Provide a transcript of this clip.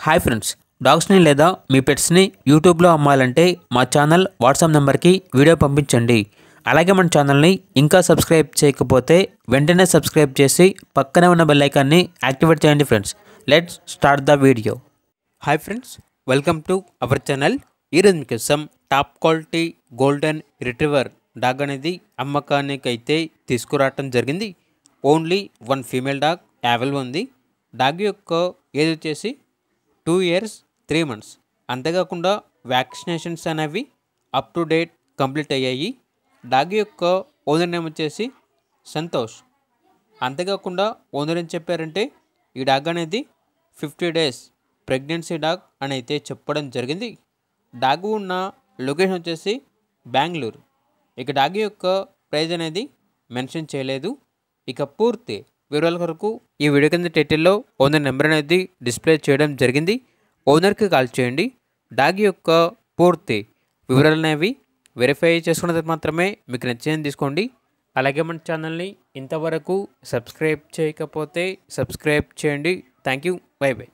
Hi friends, డాగ్స్ని లేదా మీ పెట్స్ని యూట్యూబ్లో అమ్మాలంటే మా ఛానల్ వాట్సాప్ నెంబర్కి వీడియో పంపించండి. అలాగే మన ఛానల్ని ఇంకా సబ్స్క్రైబ్ చేయకపోతే వెంటనే సబ్స్క్రైబ్ చేసి పక్కనే ఉన్న బెల్ ఐకాన్ని యాక్టివేట్ చేయండి friends. Let's start the video. Hi friends, welcome to our channel. ఈరోజు మీకోసం top quality golden retriever dog అనేది అమ్మకానికి అయితే తీసుకురావటం జరిగింది. Only one female dog available ఉంది. డాగ్ యొక్క ఏజ్ వచ్చేసి 2 years 3 months. అంతేకాకుండా వ్యాక్సినేషన్స్ అనేవి అప్ టు డేట్ కంప్లీట్ అయ్యాయి. డాగ్ యొక్క ఓనర్ నేమ్ వచ్చేసి సంతోష్. అంతేకాకుండా ఓనర్ ఏం చెప్పారంటే ఈ డాగ్ అనేది 50 days ప్రెగ్నెన్సీ డాగ్ అని అయితే చెప్పడం జరిగింది. డాగ్ ఉన్న లొకేషన్ వచ్చేసి బెంగళూరు. ఇక డాగ్ యొక్క ప్రైజ్ అనేది మెన్షన్ చేయలేదు. ఇక పూర్తి వివరాల కొరకు ఈ వీడియో కింద టైటిల్లో ఓనర్ నెంబర్ అనేది డిస్ప్లే చేయడం జరిగింది. ఓనర్కి కాల్ చేయండి. డాగ్ యొక్క పూర్తి వివరాలు అనేవి వెరిఫై చేసుకున్న తర్వాత మాత్రమే మీకు నచ్చింది తీసుకోండి. అలాగే మన ఛానల్ని ఇంతవరకు సబ్స్క్రైబ్ చేయకపోతే సబ్స్క్రైబ్ చేయండి. Thank you. By by.